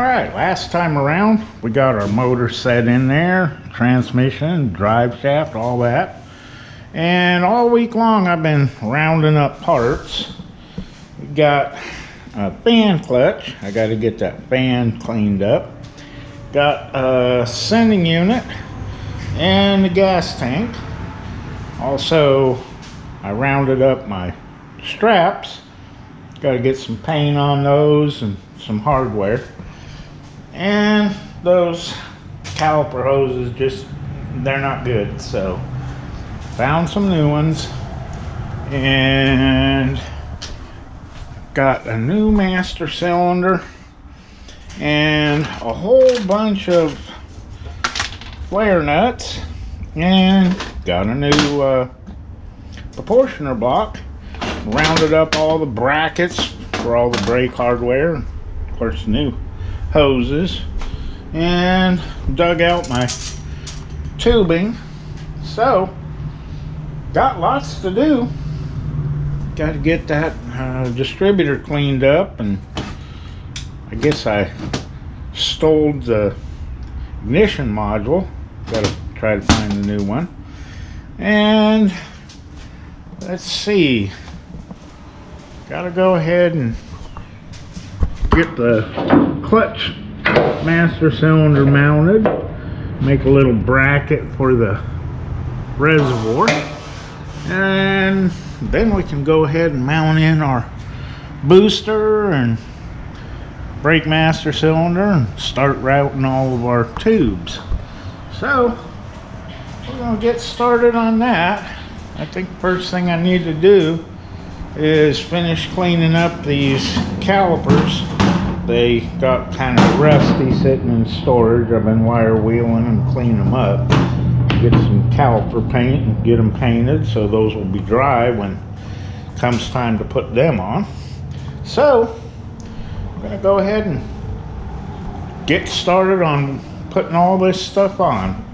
Alright, last time around we got our motor set in there, transmission, drive shaft, all that. And all week long I've been rounding up parts. We got a fan clutch. I got to get that fan cleaned up. Got a sending unit and the gas tank. Also, I rounded up my straps. Got to get some paint on those and some hardware. And those caliper hoses, they're not good, so found some new ones and got a new master cylinder and a whole bunch of flare nuts and got a new proportioner block. Rounded up all the brackets for all the brake hardware, of course new hoses, and dug out my tubing. So got lots to do. Got to get that distributor cleaned up, and I guess I stole the ignition module. Got to try to find a new one. And let's see, got to go ahead and get the clutch master cylinder mounted, make a little bracket for the reservoir, and then we can go ahead and mount in our booster and brake master cylinder and start routing all of our tubes. So we're going to get started on that. I think first thing I need to do is finish cleaning up these calipers. They got kind of rusty sitting in storage. I've been wire wheeling and cleaning them up. Get some caliper paint and get them painted so those will be dry when it comes time to put them on. So I'm going to go ahead and get started on putting all this stuff on.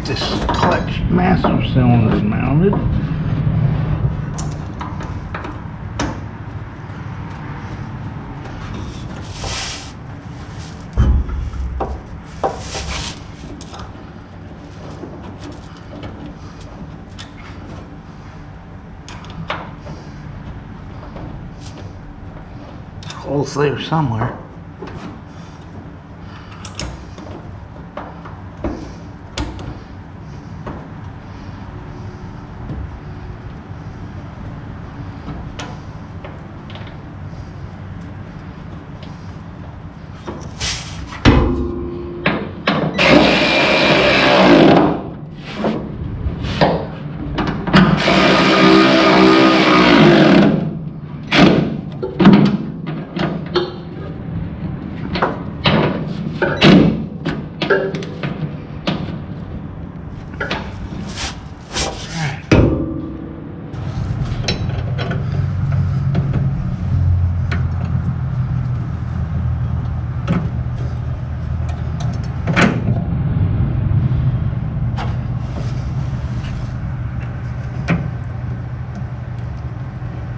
this clutch master cylinder mounted. Holes there somewhere.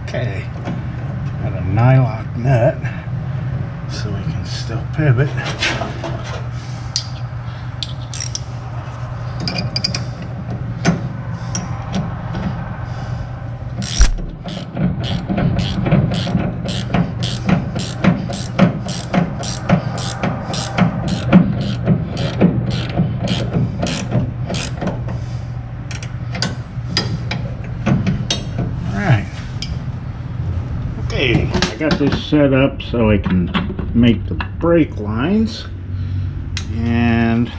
Okay, got a nylock nut so we can still pivot. Okay, I got this set up so I can make the brake lines, and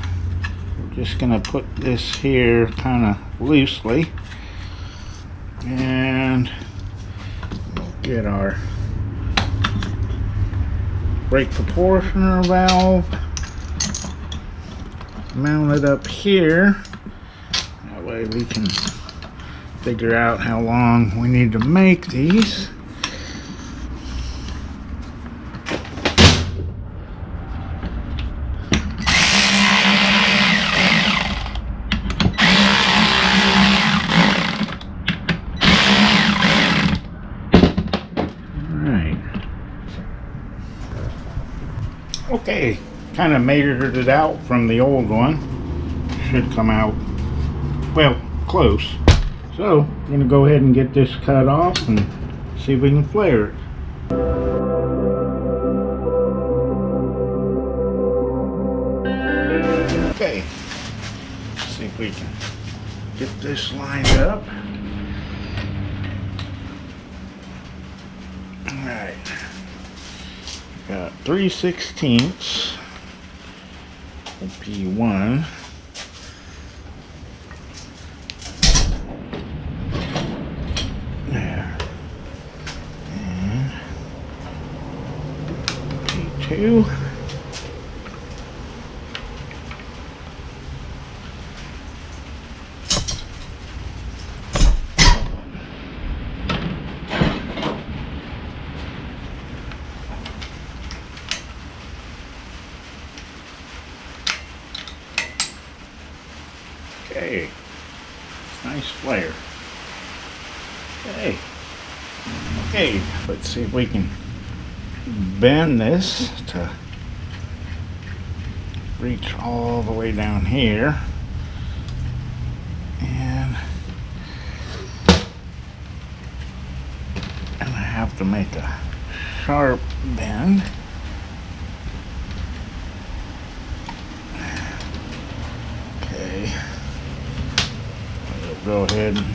we're just going to put this here kind of loosely, and get our brake proportioner valve mounted up here. That way we can figure out how long we need to make these. Okay, kind of measured it out from the old one. Should come out, well, close. So, I'm going to go ahead and get this cut off and see if we can flare it. Okay, let's see if we can get this lined up. Alright. Got 3/16 P1. There. And P2. Okay, nice flare. Okay, let's see if we can bend this to reach all the way down here. And I have to make a sharp bend. Okay. Go ahead and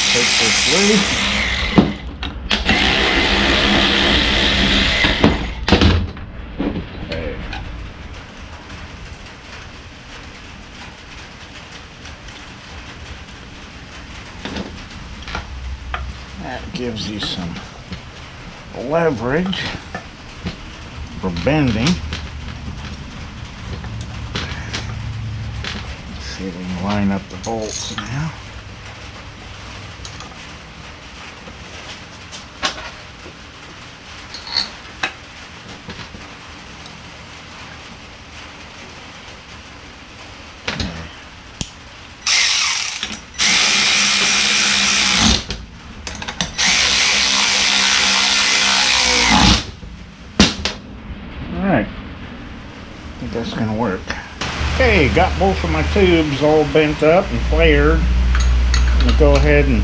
take this loose. Okay. That gives you some leverage for bending. See if we can line up the bolts now. it's gonna work. Okay, got both of my tubes all bent up and flared. I'm gonna go ahead and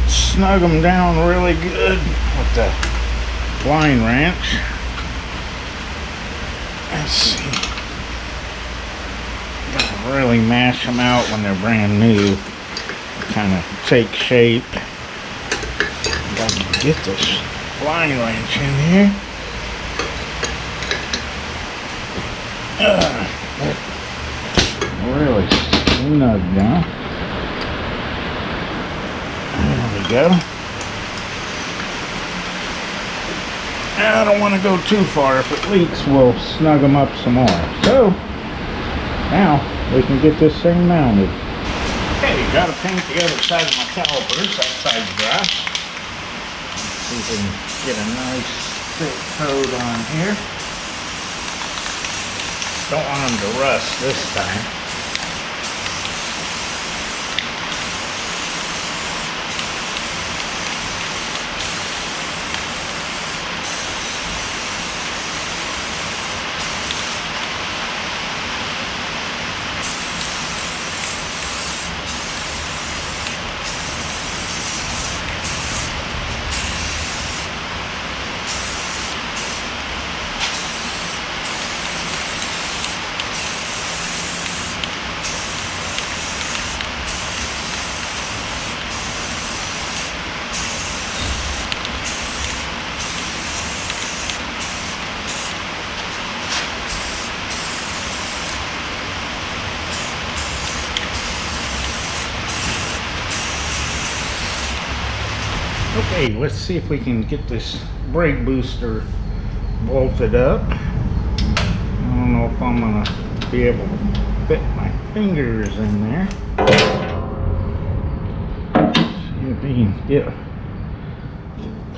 snug them down really good with the line wrench. Let's see. Gotta really mash them out when they're brand new. Kind of take shape. Gotta get this line wrench in here. Really snug now. There we go. I don't want to go too far. If it leaks, we'll snug them up some more. So, now we can get this thing mounted. Okay, got to paint the other side of my calipers. That side's dry. See if we can get a nice thick coat on here. Don't want them to rust this time. Okay, let's see if we can get this brake booster bolted up. I don't know if I'm gonna be able to fit my fingers in there. See if we can get a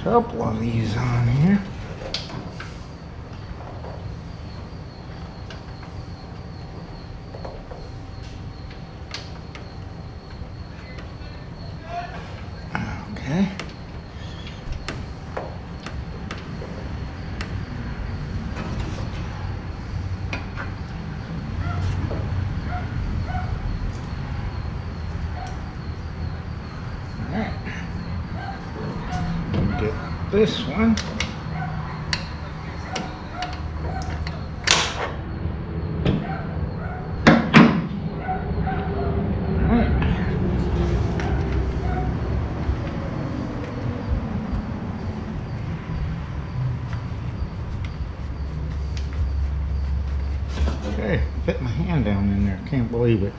couple of these on here. Okay. Get this one. Alright. Okay, fit my hand down in there. Can't believe it.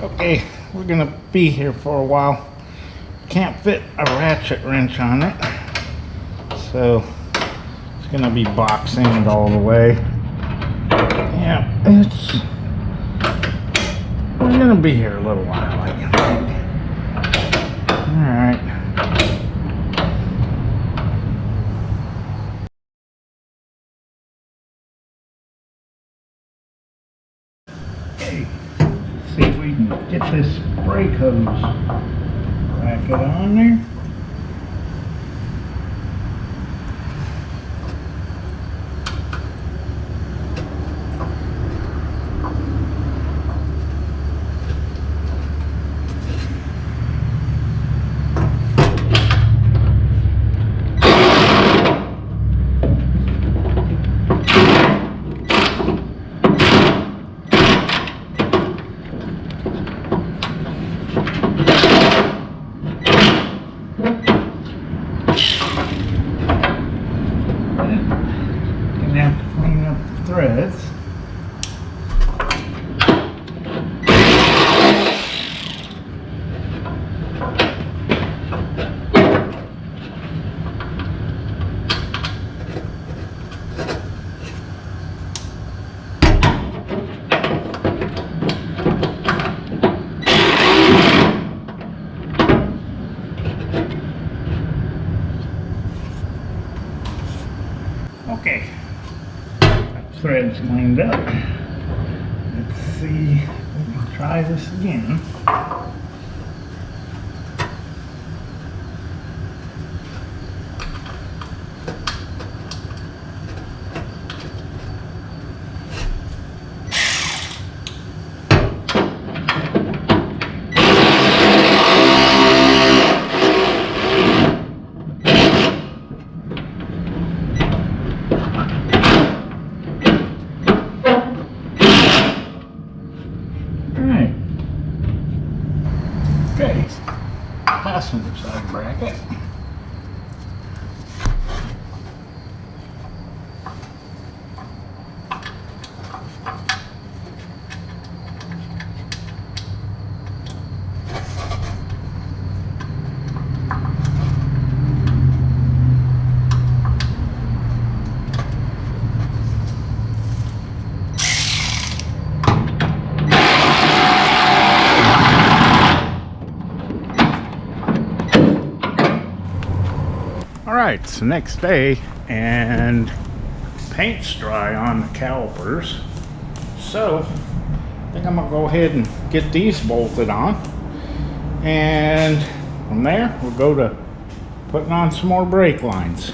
Okay, we're gonna be here for a while. Can't fit a ratchet wrench on it, so it's gonna be box end all the way. Yeah, we're gonna be here a little while, I think. All right. Okay, let's see if we can get this brake hose. Back it on there. Threads. Okay. Threads cleaned up. Let's see if we can try this again. Okay, passenger side bracket. Alright, it's the next day and paint's dry on the calipers, so I think I'm gonna go ahead and get these bolted on, and from there we'll go to putting on some more brake lines.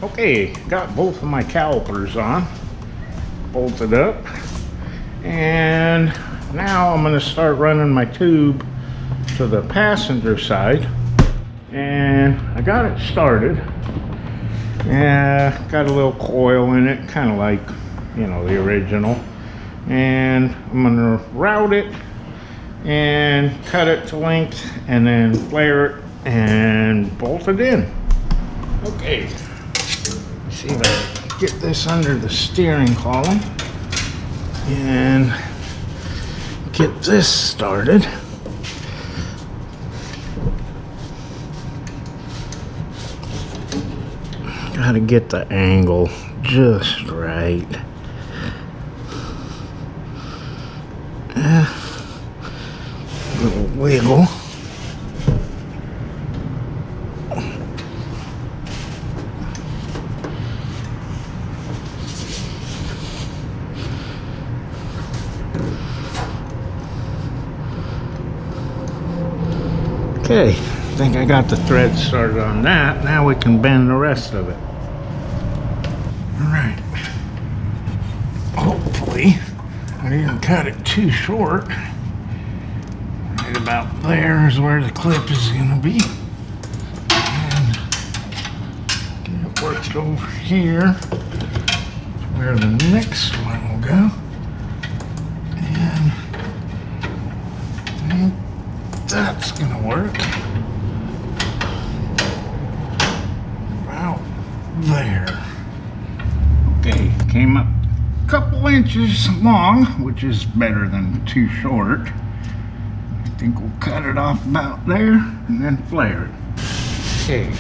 Okay, got both of my calipers on, bolted up, and now I'm going to start running my tube to the passenger side, and I got it started. Got a little coil in it, kind of like, you know, the original, and I'm going to route it and cut it to length and then flare it and bolt it in. Okay. See if I can get this under the steering column and get this started. Gotta get the angle just right. Little wiggle. Okay, I think I got the thread started on that. Now we can bend the rest of it. Alright. Hopefully, I didn't cut it too short. Right about there is where the clip is going to be. And get it worked over here where the next one will go. And that's gonna work about there. Okay, came up a couple inches long, which is better than too short. I think we'll cut it off about there and then flare it. Okay,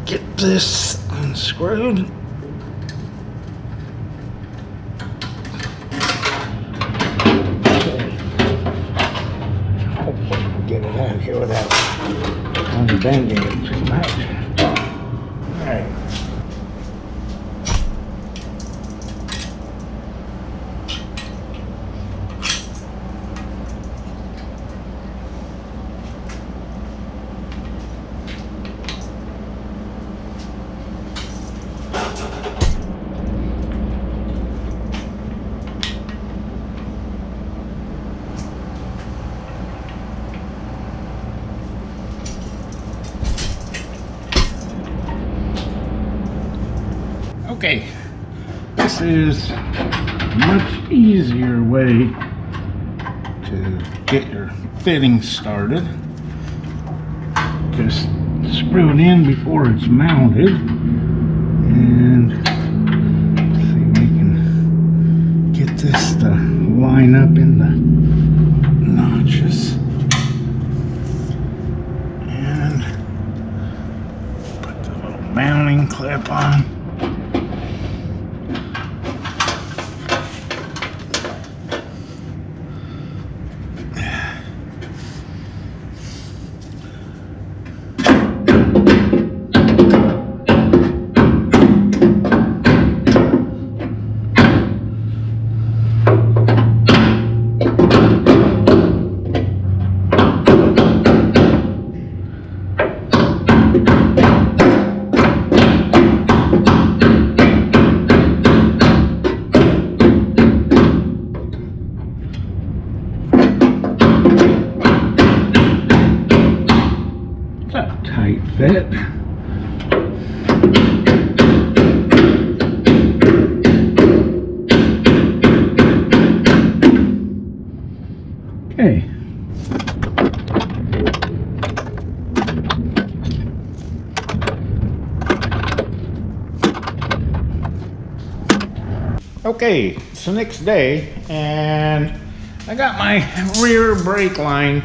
get this unscrewed. Get it out of here without unbending it too much. Alright. Okay, this is a much easier way to to get your fitting started. Just screw it in before it's mounted, and see if we can get this to line up in the notches, and put the little mounting clip on. Tight fit. Okay. Okay, it's the next day, and I got my rear brake line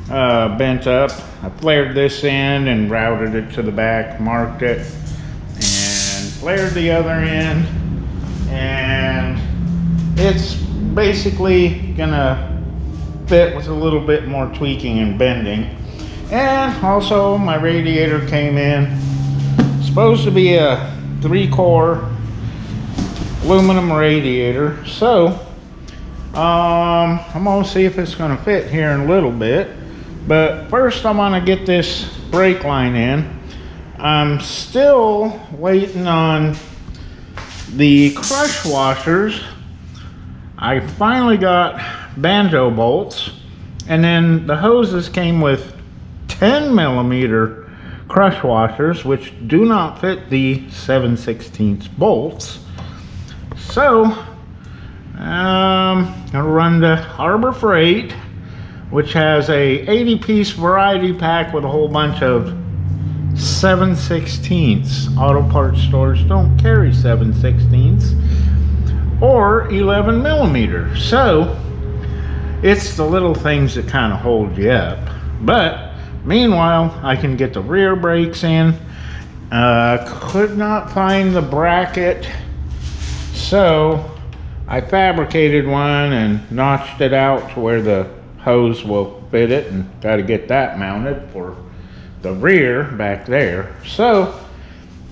bent up. I flared this end and routed it to the back, marked it, and flared the other end, and it's basically gonna fit with a little bit more tweaking and bending. And also my radiator came in. It's supposed to be a 3-core aluminum radiator, so I'm gonna see if it's gonna fit here in a little bit. But first I'm gonna get this brake line in. I'm still waiting on the crush washers. I finally got banjo bolts, and then the hoses came with 10mm crush washers, which do not fit the 7/16 bolts. So I'm gonna run to Harbor Freight, which has a 80-piece variety pack with a whole bunch of 7/16. Auto parts stores don't carry 7/16 or 11mm. So it's the little things that kind of hold you up. But meanwhile, I can get the rear brakes in. Could not find the bracket, so I fabricated one and notched it out to where the hose will fit it, and got to get that mounted for the rear back there. So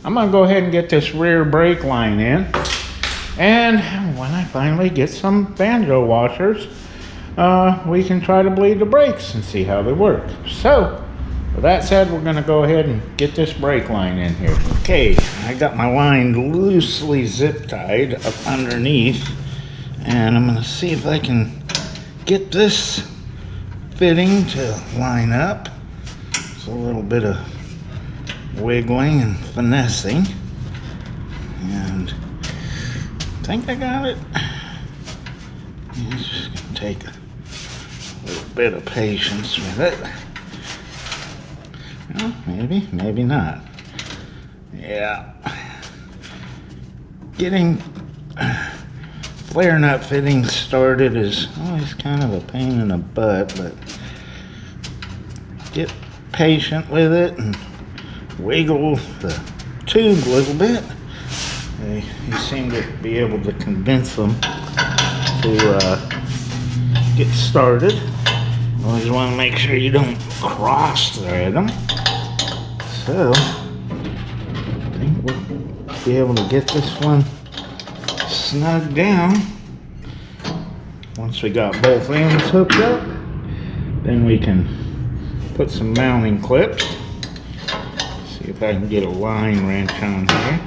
I'm gonna go ahead and get this rear brake line in, and when I finally get some banjo washers, we can try to bleed the brakes and see how they work. So with that said, we're gonna go ahead and get this brake line in here. Okay, I got my line loosely zip tied up underneath, and I'm gonna see if I can get this fitting to line up. It's a little bit of wiggling and finessing, and I think I got it. It's just gonna take a little bit of patience with it. Well, maybe not. Yeah. Getting flare nut fitting started is always kind of a pain in the butt, but get patient with it and wiggle the tube a little bit. You seem to be able to convince them to get started. Always want to make sure you don't cross thread them. So I think we'll be able to get this one snug down. Once we got both ends hooked up, then we can put some mounting clips. See if I can get a line wrench on here.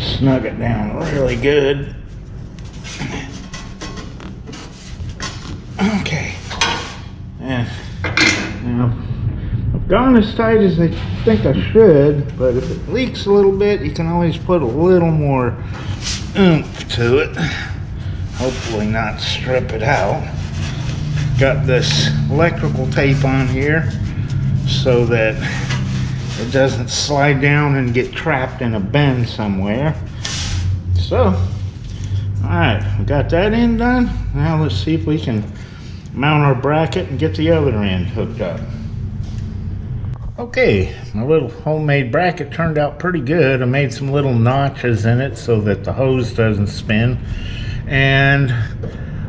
Snug it down really good. Okay. And now I've gone as tight as I think I should, but if it leaks a little bit, you can always put a little more oomph to it. Hopefully not strip it out. got this electrical tape on here so that it doesn't slide down and get trapped in a bend somewhere. So, alright, we got that end done. Now let's see if we can mount our bracket and get the other end hooked up. Okay, my little homemade bracket turned out pretty good. I made some little notches in it so that the hose doesn't spin. And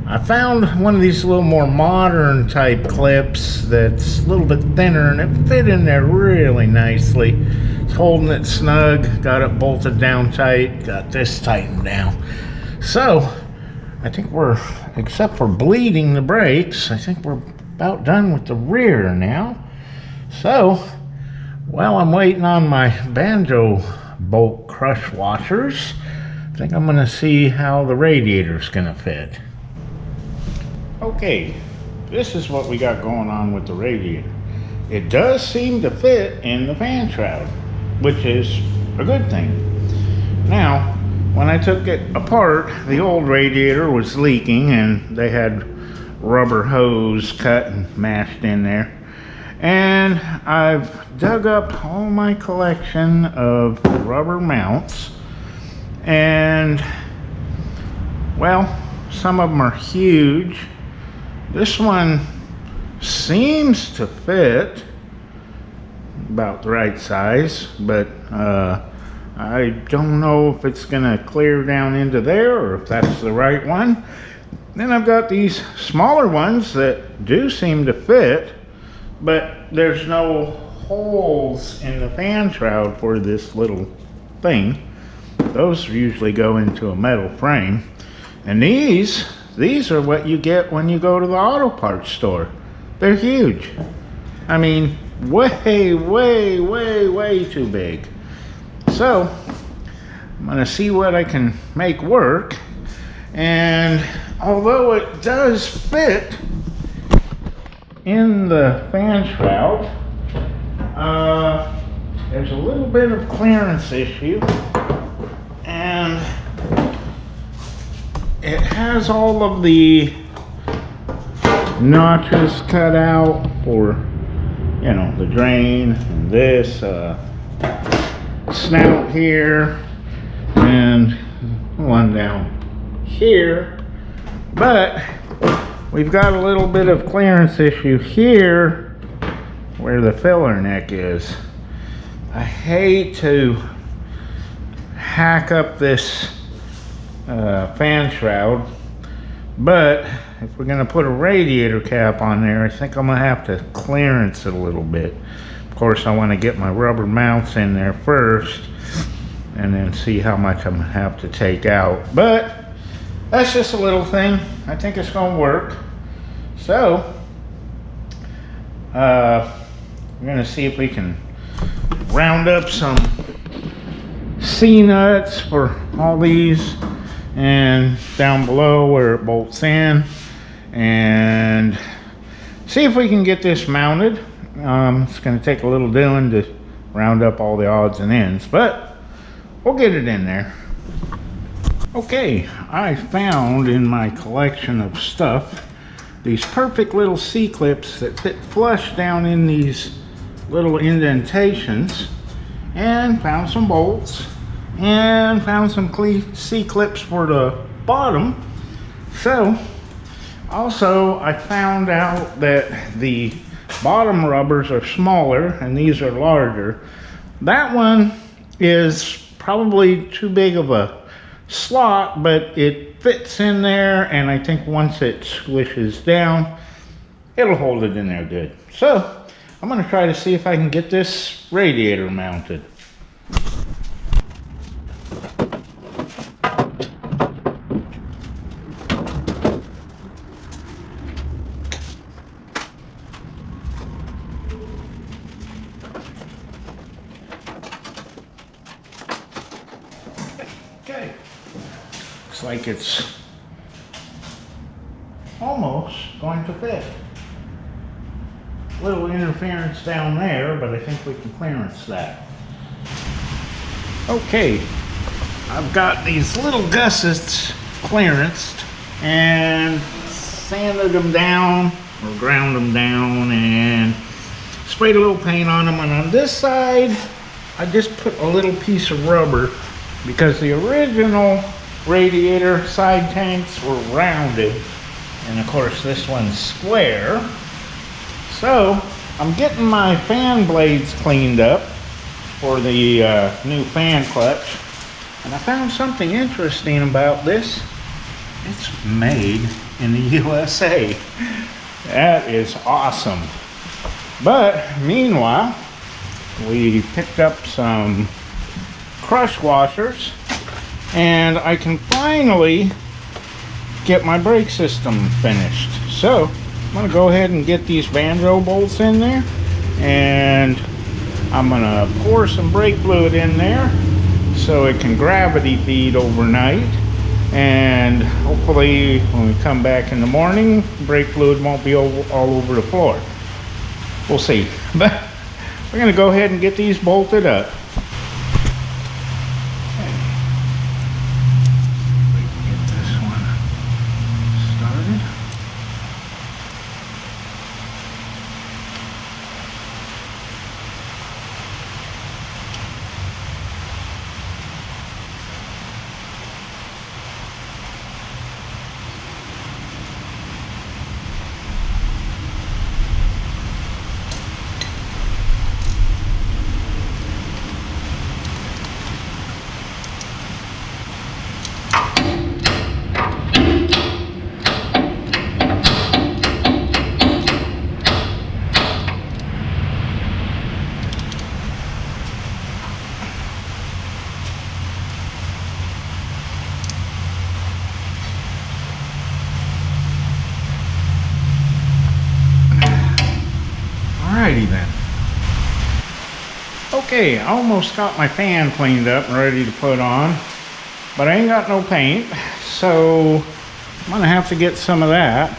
I found one of these little more modern type clips that's a little bit thinner, and it fit in there really nicely. It's holding it snug, got it bolted down tight, got this tightened down. So I think we're, except for bleeding the brakes, I think we're about done with the rear now. So while I'm waiting on my banjo bolt crush washers, I think I'm gonna see how the radiator's gonna fit. Okay, this is what we got going on with the radiator. It does seem to fit in the fan shroud, which is a good thing. Now, when I took it apart, the old radiator was leaking and they had rubber hose cut and mashed in there. And I've dug up all my collection of rubber mounts, and well, some of them are huge. This one seems to fit about the right size, but I don't know if it's gonna clear down into there or if that's the right one. Then I've got these smaller ones that do seem to fit, but there's no holes in the fan shroud for this little thing. Those usually go into a metal frame. And these are what you get when you go to the auto parts store. They're huge. I mean, way, way, way, way too big. So I'm gonna see what I can make work. And although it does fit in the fan shroud, there's a little bit of clearance issue, and it has all of the notches cut out for, you know, the drain and this snout here and one down here, but we've got a little bit of clearance issue here where the filler neck is. I hate to hack up this fan shroud, but if we're going to put a radiator cap on there, I think I'm going to have to clearance it a little bit. Of course, I want to get my rubber mounts in there first and then see how much I'm going to have to take out. But that's just a little thing. I think it's going to work. So, we're going to see if we can round up some C-nuts for all these, and down below where it bolts in, and see if we can get this mounted. It's going to take a little doing to round up all the odds and ends, but we'll get it in there. Okay, I found in my collection of stuff these perfect little C-clips that fit flush down in these little indentations, and found some bolts and found some C-clips for the bottom. So also I found out that the bottom rubbers are smaller and these are larger. That one is probably too big of a slot, but it fits in there, and I think once it squishes down, it'll hold it in there good. So I'm going to try to see if I can get this radiator mounted. Okay, looks like it's almost going to fit. Little interference down there, but I think we can clearance that. Okay, I've got these little gussets clearanced and sanded them down or ground them down and sprayed a little paint on them. And on this side, I just put a little piece of rubber because the original Radiator side tanks were rounded, and of course this one's square. So I'm getting my fan blades cleaned up for the new fan clutch, and I found something interesting about this. It's made in the USA. That is awesome. But meanwhile, we picked up some crush washers, and I can finally get my brake system finished. So I'm gonna go ahead and get these banjo bolts in there, and I'm gonna pour some brake fluid in there so it can gravity feed overnight, and hopefully when we come back in the morning, brake fluid won't be all over the floor. We'll see. But we're gonna go ahead and get these bolted up. Alrighty then. Okay, I almost got my fan cleaned up and ready to put on, but I ain't got no paint, so I'm gonna have to get some of that.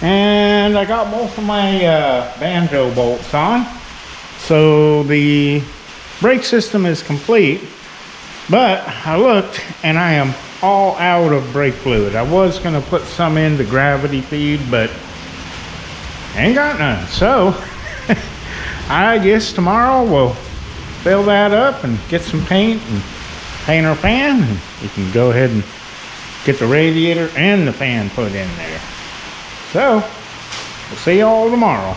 And I got both of my banjo bolts on, so the brake system is complete. But I looked and I am all out of brake fluid. I was gonna put some in the gravity feed, but ain't got none. So I guess tomorrow we'll fill that up and get some paint and paint our fan, and we can go ahead and get the radiator and the fan put in there. So we'll see y'all tomorrow.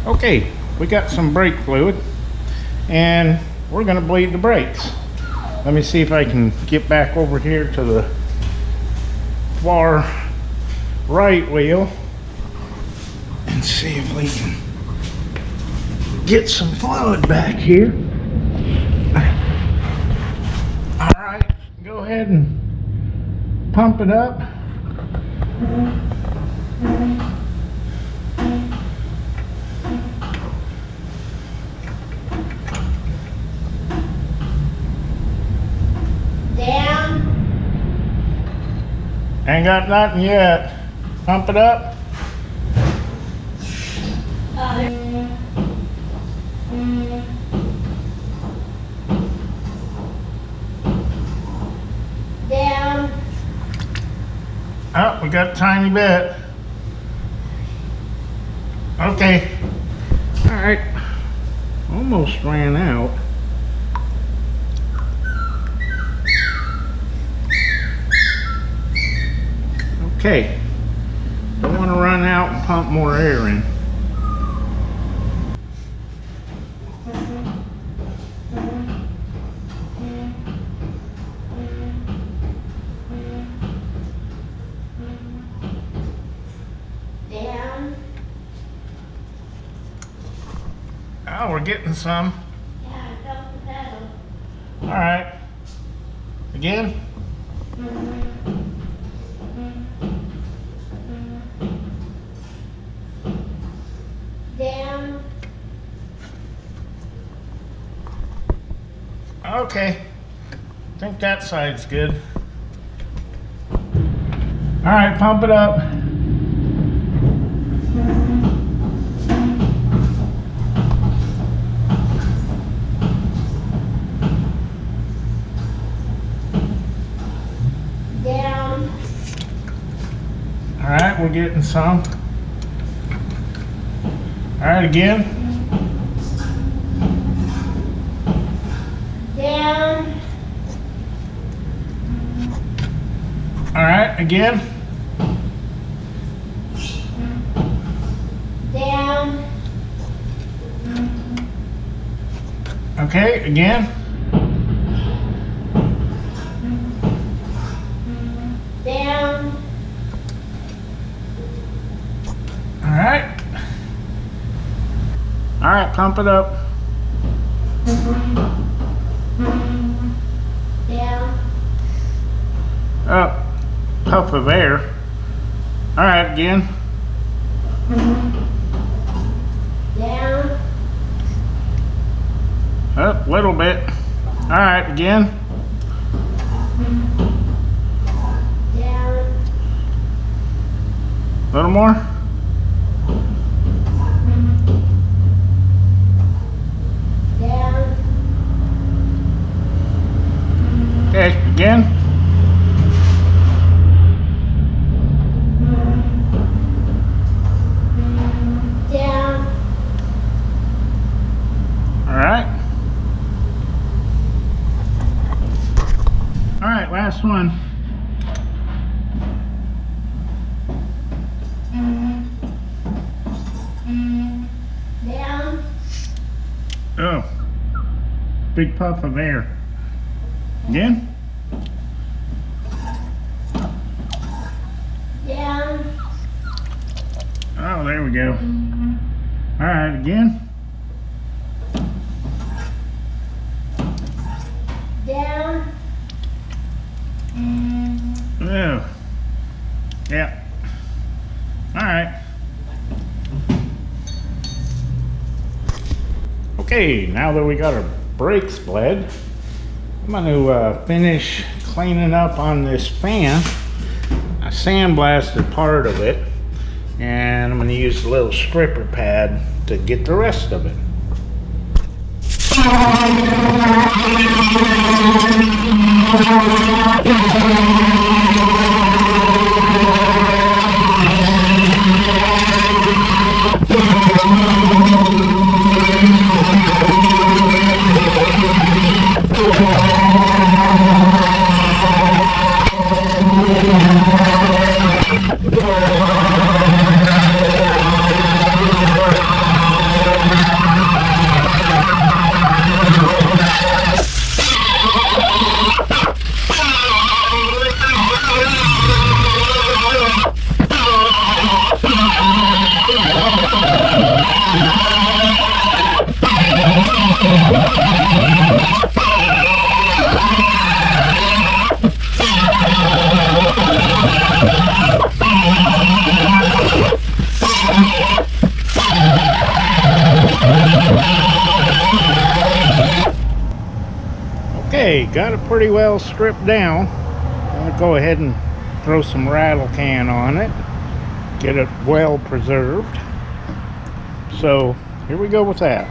Okay, we got some brake fluid and we're gonna bleed the brakes. Let me see if I can get back over here to the far right wheel and see if we can get some fluid back here. All right, go ahead and pump it up. Down. Ain't got nothing yet. Pump it up. Down. Oh, we got a tiny bit. Okay. All right. Almost ran out. Okay. Don't want to run out and pump more air in. Down. Oh, we're getting some. Yeah, I felt the pedal. All right. Again? Down. Okay. I think that side's good. All right, pump it up. Down. All right, we're getting some. Alright, again. Down. Alright, again. Down. Okay, again. Down. Alright. Alright, pump it up. Down. Up. Puff of air. Alright, again. Down. Up a little bit. Alright, again. Down. A little more. Down. Okay, again. Down. Alright. Alright, last one. Down. Oh. Big puff of air. Again. Down. Oh, there we go. Alright, again. Down. Oh. Yeah. Alright. Okay, now that we got our brakes bled, I'm going to finish cleaning up on this fan. I sandblasted part of it, and I'm going to use a little stripper pad to get the rest of it. Okay, got it pretty well stripped down. I'm gonna go ahead and throw some rattle can on it, get it well preserved. So here we go with that.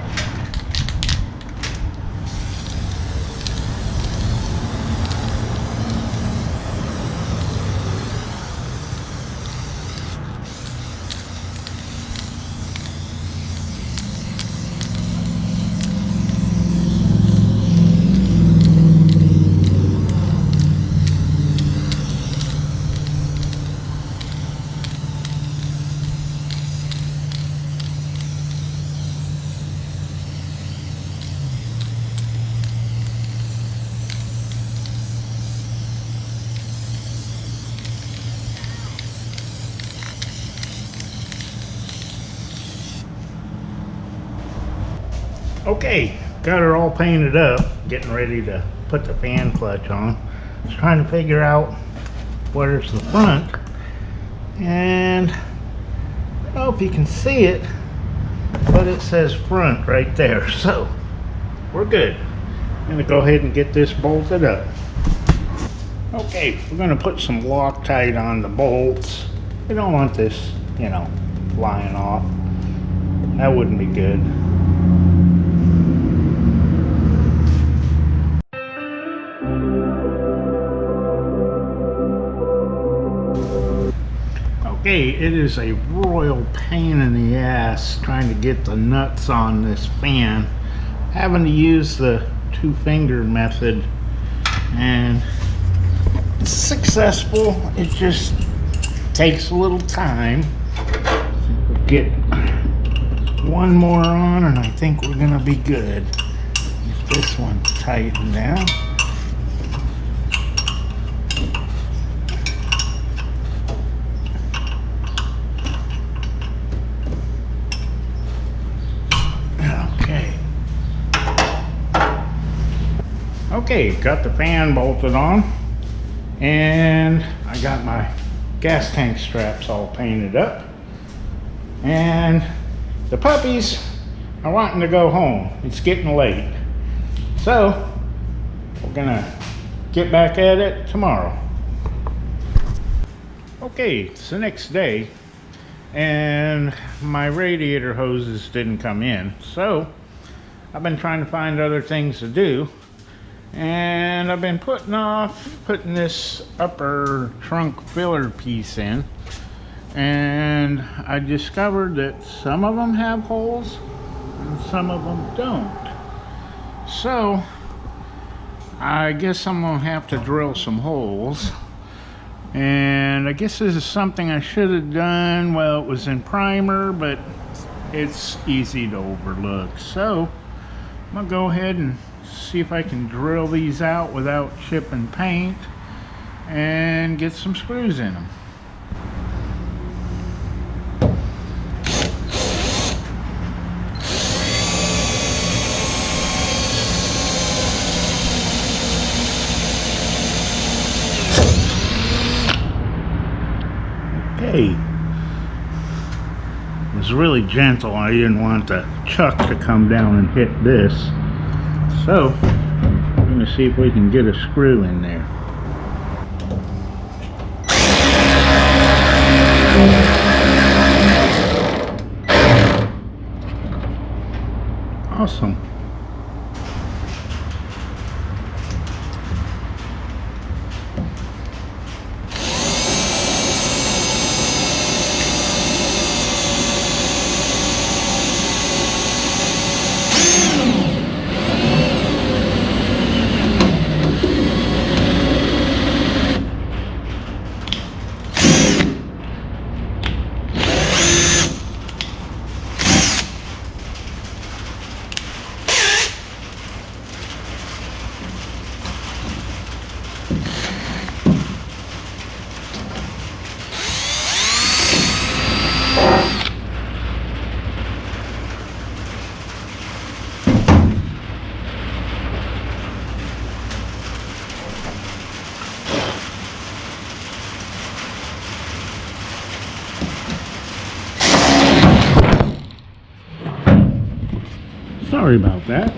Okay, got her all painted up, getting ready to put the fan clutch on. I was trying to figure out where's the front, and I don't know if you can see it, but it says front right there, so we're good. I'm gonna go ahead and get this bolted up. Okay, we're gonna put some Loctite on the bolts. We don't want this, you know, flying off. That wouldn't be good. Okay, Okay, it is a royal pain in the ass trying to get the nuts on this fan. Having to use the two-finger method, and it's successful. It just takes a little time. We'll get one more on and I think we're gonna be good. Get this one tightened down. Okay, got the fan bolted on, and I got my gas tank straps all painted up, and the puppies are wanting to go home. It's getting late, so we're gonna get back at it tomorrow. Okay, it's the next day, and my radiator hoses didn't come in, so I've been trying to find other things to do. And I've been putting this upper trunk filler piece in, and I discovered that some of them have holes and some of them don't. So I guess I'm gonna have to drill some holes, and I guess this is something I should have done while it was in primer, but it's easy to overlook. So I'm gonna go ahead and see if I can drill these out without chipping paint and get some screws in them. Okay, it was really gentle. I didn't want the chuck to come down and hit this. So, I'm going to see if we can get a screw in there. Awesome. Sorry about that.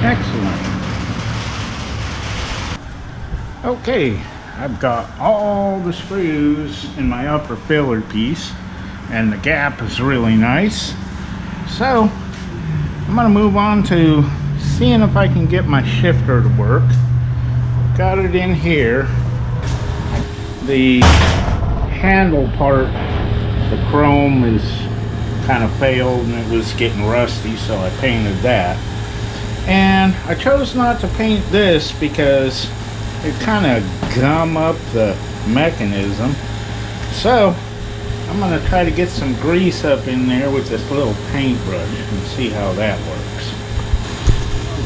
Excellent. Okay, I've got all the screws in my upper filler piece, and the gap is really nice. So I'm gonna move on to seeing if I can get my shifter to work. Got it in here. The handle part, the chrome is kind of failed and it was getting rusty, so I painted that. And I chose not to paint this because it kind of gum up the mechanism. So I'm going to try to get some grease up in there with this little paintbrush and see how that works.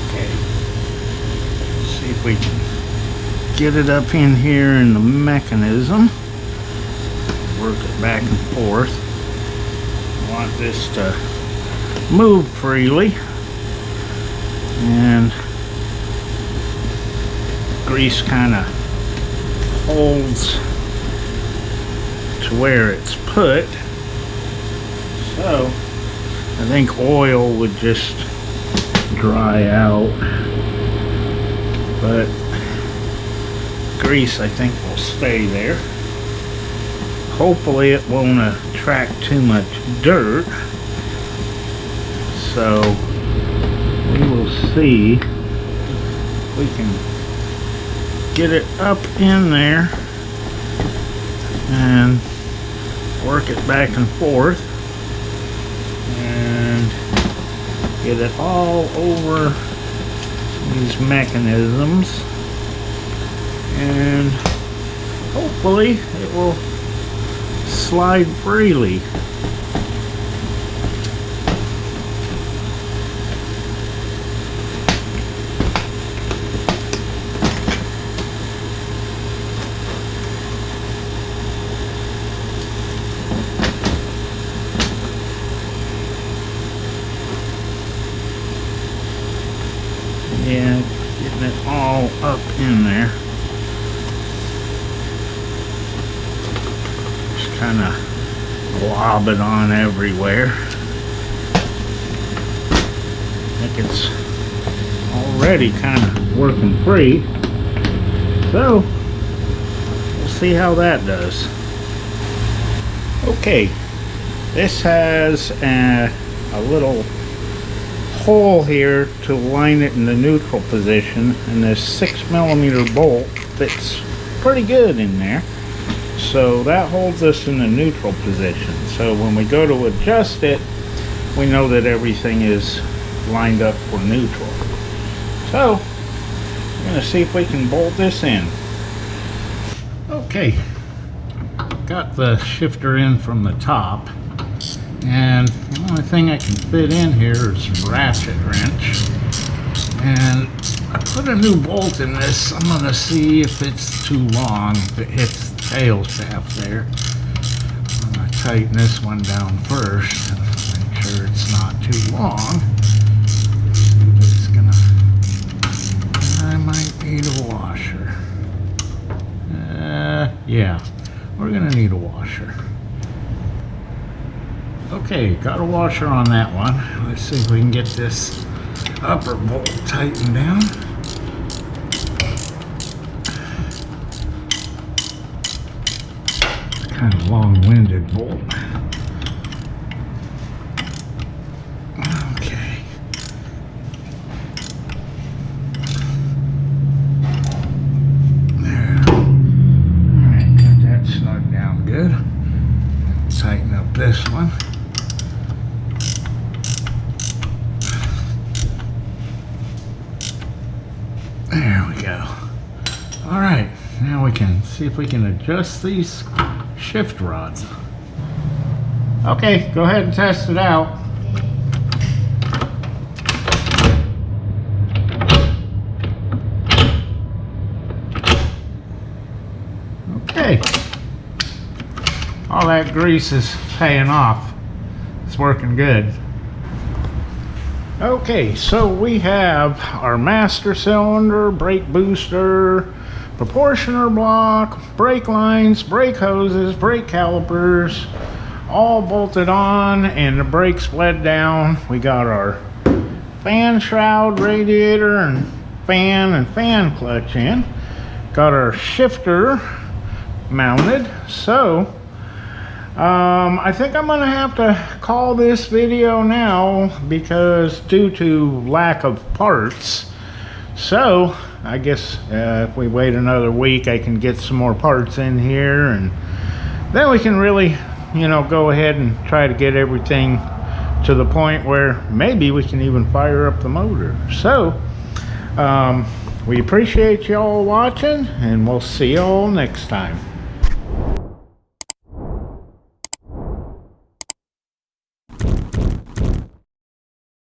Okay, let's see if we can get it up in here in the mechanism. Work it back and forth. I want this to move freely. And grease kind of holds to where it's put. So I think oil would just dry out, but grease I think will stay there. Hopefully it won't attract too much dirt, so we will see if we can get it up in there and work it back and forth and get it all over these mechanisms, and hopefully it will slide freely. Yeah, getting it all up in there. Just kind of glob it on everywhere. I think it's already kind of working free. So, we'll see how that does. Okay, this has a little hole here to line it in the neutral position, and this 6mm bolt fits pretty good in there, so that holds us in the neutral position. So when we go to adjust it, we know that everything is lined up for neutral. So I'm going to see if we can bolt this in. Okay, got the shifter in from the top, and the only thing I can fit in here is a ratchet wrench, and I put a new bolt in this. I'm going to see if it's too long, if it hits the tail shaft there. I'm going to tighten this one down first and make sure it's not too long. It's gonna, I might need a washer. Yeah, we're going to need a washer. Okay, got a washer on that one. Let's see if we can get this upper bolt tightened down. It's kind of long-winded bolt. Okay. There. Alright, got that snug down good. Tighten up this one. There we go. Alright, now we can see if we can adjust these shift rods. Okay, go ahead and test it out. Okay. All that grease is paying off. It's working good. Okay, so we have our master cylinder, brake booster, proportioner block, brake lines, brake hoses, brake calipers, all bolted on, and the brakes bled down. We got our fan shroud, radiator, and fan clutch in. Got our shifter mounted. So I think I'm gonna have to call this video now because due to lack of parts. So I guess if we wait another week, I can get some more parts in here, and then we can really, you know, go ahead and try to get everything to the point where maybe we can even fire up the motor. So we appreciate y'all watching, and we'll see y'all next time.